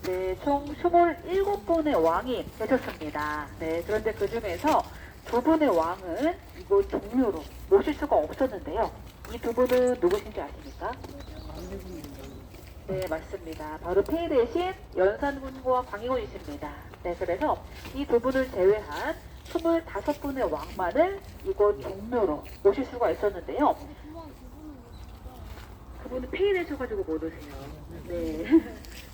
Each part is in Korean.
네, 총 27분의 왕이 되셨습니다. 네, 그런데 그 중에서 두 분의 왕은 이곳 종묘로 모실 수가 없었는데요. 이 두 분은 누구신지 아십니까? 네, 맞습니다. 바로 폐 대신 연산군과 광해군이십니다. 네, 그래서 이 두 분을 제외한 25분의 왕만을 이곳 종묘로 모실 수가 있었는데요. 그분은 폐인하셔가지고 못 오세요. 네.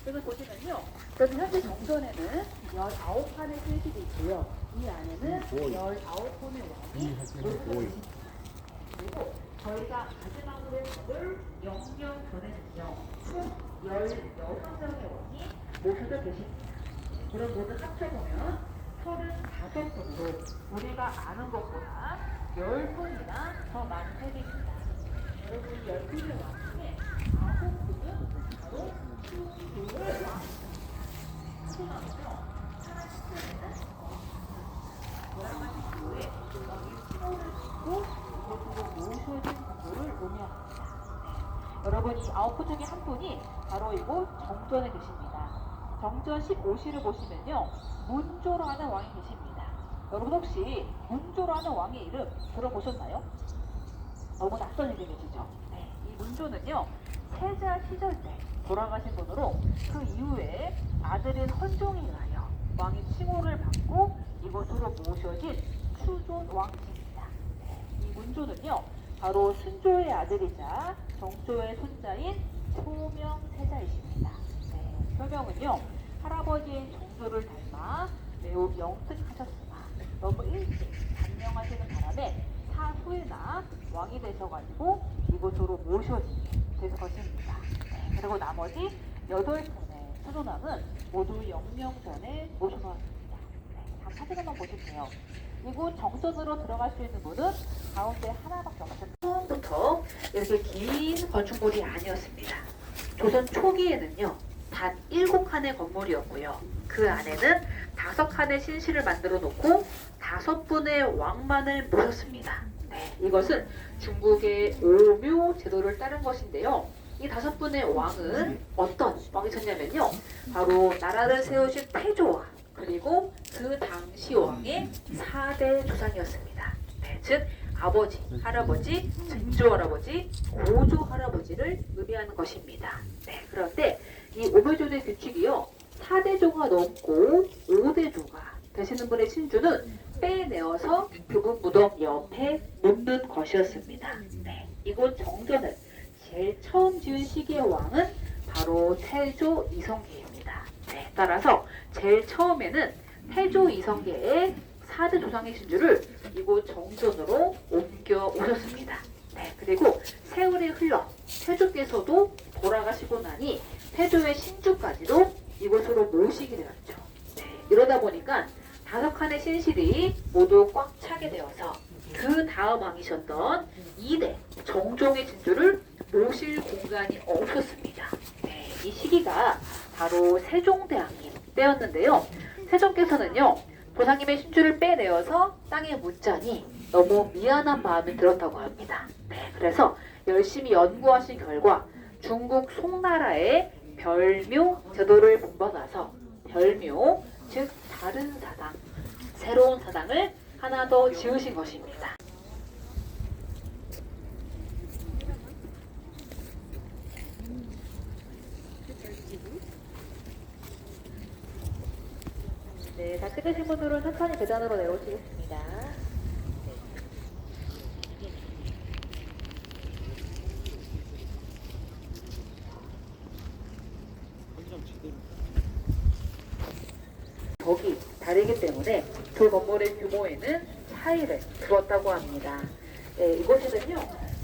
그래서 보시면요. 그래서 현재 정전에는 19판의 실실이 있고요. 이 안에는 19분의 왕이 모시고 그리고 저희가 마지막으로 해볼 영영전에는요. 총 16명의 왕이 모셔져 계십니다. 그런 모두 합쳐보면 35분으로 우리가 아는 것보다 10분이나 더 많은 셈입니다. 여러분 이 10분의 왕 중에 9분은 바로 충주의 왕. 충주는요 사람 시절에는 돌아가신 후에 왕의 신호를 듣고 이곳으로 모셔진 분들을 의미합니다. 여러분 이 9분 중에 한 분이 바로 이곳 정전에 계십니다. 정전 15시를 보시면요 문조라는 왕이 계십니다. 여러분 혹시 문조라는 왕의 이름 들어보셨나요? 너무 낯선 이름이시죠? 네, 이 문조는요 세자 시절 때 돌아가신 분으로 그 이후에 아들인 헌종에 의하여 왕의 칭호를 받고 이곳으로 모셔진 추존 왕씨입니다. 네, 이 문조는요 바로 순조의 아들이자 정조의 손자인 효명세자이십니다. 네, 효명은요 할아버지인 정조를 닮아 매우 영특하셨으나 너무 일찍 단명하시는 바람에 사후에나 왕이 되셔가지고 이곳으로 모셔지게 될 것입니다. 네, 그리고 나머지 8분의 수조남은 모두 영명전에 모셔놓았습니다. 네, 다음 사진 한번 보실게요. 이곳 정전으로 들어갈 수 있는 문은 가운데 하나밖에 없었습니다. 처음부터 이렇게 긴 건축물이 아니었습니다. 조선 초기에는요 단 7칸의 건물이었고요. 그 안에는 5칸의 신실을 만들어 놓고 5분의 왕만을 모셨습니다. 네, 이것은 중국의 오묘 제도를 따른 것인데요. 이 5분의 왕은 어떤 왕이셨냐면요. 바로 나라를 세우신 태조와 그리고 그 당시 왕의 4대 조상이었습니다. 네, 즉 아버지, 할아버지, 증조 할아버지, 고조 할아버지를 의미하는 것입니다. 네, 그런데 이 오묘조의 규칙이요. 4대조가 넘고 5대조가 되시는 분의 신주는 빼내어서 그분 무덤 옆에 묻는 것이었습니다. 네, 이곳 정전을 제일 처음 지은 시기의 왕은 바로 태조 이성계입니다. 네, 따라서 제일 처음에는 태조 이성계의 4대 조상의 신주를 이곳 정전으로 옮겨 오셨습니다. 네, 그리고 세월이 흘러 태조께서도 돌아가시고 나니 태조의 신주까지도 이곳으로 모시게 되었죠. 네, 이러다 보니까 5칸의 신실이 모두 꽉 차게 되어서 그 다음 왕이셨던 2대 정종의 진주를 모실 공간이 없었습니다. 네, 이 시기가 바로 세종대왕님 때였는데요. 세종께서는요 조상님의 신주를 빼내어서 땅에 묻자니 너무 미안한 마음이 들었다고 합니다. 네, 그래서 열심히 연구하신 결과 중국 송나라의 별묘 제도를 본받아서 별묘, 즉 다른 사당, 새로운 사당을 하나 더 지으신 것입니다. 네, 다 찍으신 분들은 천천히 계단으로 내려오시겠습니다. 벽이 다르기 때문에 두 건물의 규모에는 차이를 두었다고 합니다. 네, 이곳에는요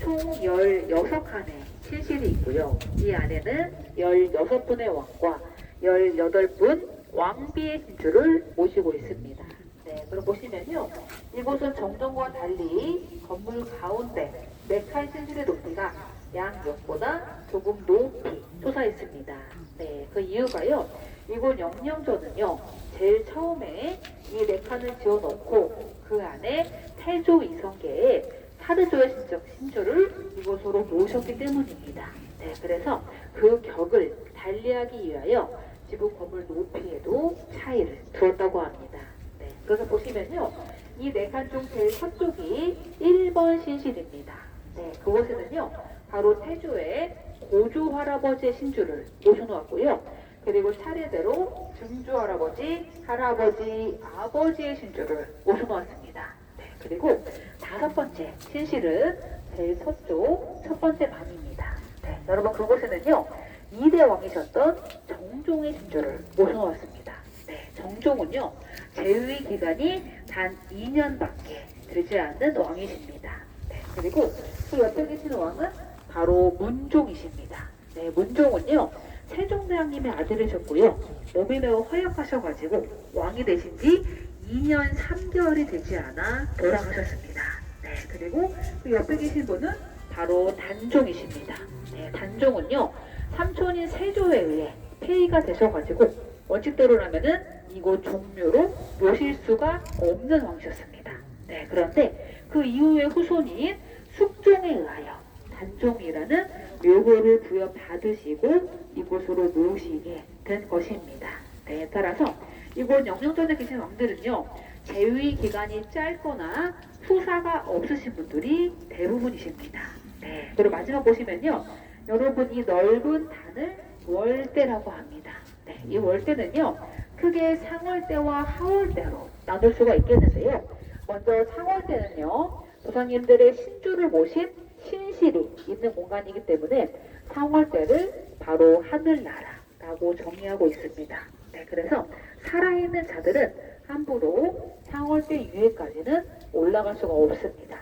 총 16칸의 신실이 있고요. 이 안에는 16분의 왕과 18분 왕비의 신주를 모시고 있습니다. 네, 그럼 보시면요 이곳은 정전과 달리 건물 가운데 4칸 신실의 높이가 양옆보다 조금 높이 솟아있습니다. 네, 그 이유가요 이곳 영영전은요 제일 처음에 이 4칸을 지어놓고 그 안에 태조 이성계의 4대조의 신주를 이곳으로 모셨기 때문입니다. 네, 그래서 그 격을 달리하기 위하여 지붕 건물 높이에도 차이를 두었다고 합니다. 네, 그래서 보시면요. 이 네 칸 중 제일 서쪽이 1번 신실입니다. 네, 그곳에는요. 바로 태조의 고조 할아버지의 신주를 모셔놓았고요. 그리고 차례대로 증조 할아버지, 할아버지, 아버지의 신주를 모셔놓았습니다. 네, 그리고 다섯 번째 신실은 제일 서쪽 첫 번째 방입니다. 네, 여러분 그곳에는요. 2대 왕이셨던 정종의 신주를 모셔놓았습니다. 네, 정종은요. 재위 기간이 단 2년밖에 되지 않는 왕이십니다. 네, 그리고 그 옆에 계시는 왕은 바로 문종이십니다. 네, 문종은요. 세종대왕님의 아들이셨고요. 몸이 매우 허약하셔가지고 왕이 되신 지 2년 3개월이 되지 않아 돌아가셨습니다. 네, 그리고 그 옆에 계신 분은 바로 단종이십니다. 네, 단종은요. 삼촌인 세조에 의해 폐위가 되셔가지고 원칙대로라면은 이곳 종묘로 모실 수가 없는 왕이셨습니다. 네, 그런데 그 이후에 후손인 숙종에 의하여 단종이라는 묘호를 부여받으시고 이곳으로 모시게 된 것입니다. 네, 따라서 이곳 영령전에 계신 왕들은요. 재위 기간이 짧거나 후사가 없으신 분들이 대부분이십니다. 네, 그리고 마지막 보시면요. 여러분 이 넓은 단을 월대라고 합니다. 네, 이 월대는요. 크게 상월대와 하월대로 나눌 수가 있겠는데요. 먼저 상월대는요. 조상님들의 신주를 모신 신실이 있는 공간이기 때문에 상월대를 바로 하늘나라라고 정의하고 있습니다. 네, 그래서 살아있는 자들은 함부로 상월대 위에까지는 올라갈 수가 없습니다.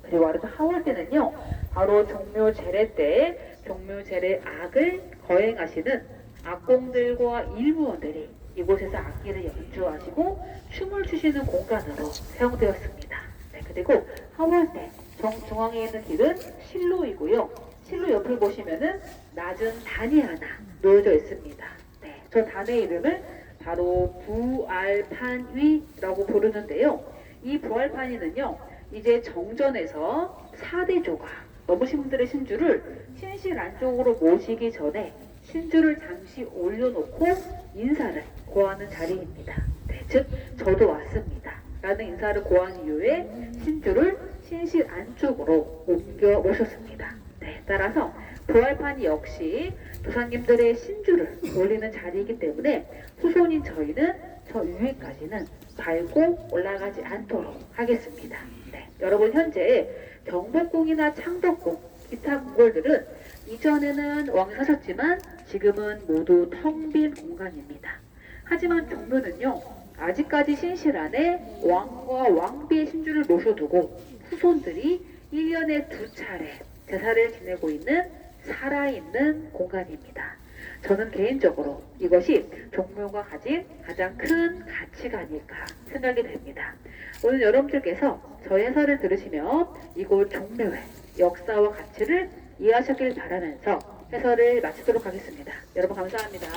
그리고 아래서 하월대는요. 바로 종묘 제례 때 종묘 제례 악을 거행하시는 악공들과 일무원들이 이곳에서 악기를 연주하시고 춤을 추시는 공간으로 사용되었습니다. 네, 그리고 하월대 정중앙에 있는 길은 실로이고요. 실로 옆을 보시면은 낮은 단이 하나 놓여져 있습니다. 네, 저 단의 이름을 바로 부알판위라고 부르는데요. 이 부알판위는요. 이제 정전에서 4대조가 넘으신 분들의 신주를 신실 안쪽으로 모시기 전에 신주를 잠시 올려놓고 인사를 고하는 자리입니다. 네, 즉 저도 왔습니다 라는 인사를 고한 이후에 신주를 신실 안쪽으로 옮겨 모셨습니다. 네, 따라서 부활판이 역시 조상님들의 신주를 올리는 자리이기 때문에 후손인 저희는 저 위에까지는 밟고 올라가지 않도록 하겠습니다. 네, 여러분 현재 경복궁이나 창덕궁, 기타 궁궐들은 이전에는 왕이 사셨지만 지금은 모두 텅 빈 공간입니다. 하지만 종묘는요. 아직까지 신실 안에 왕과 왕비의 신주를 모셔두고 후손들이 1년에 2차례 제사를 지내고 있는 살아있는 공간입니다. 저는 개인적으로 이것이 종묘가 가진 가장 큰 가치가 아닐까 생각이 됩니다. 오늘 여러분들께서 저희 해설을 들으시며 이곳 종묘의 역사와 가치를 이해하셨길 바라면서 해설을 마치도록 하겠습니다. 여러분 감사합니다.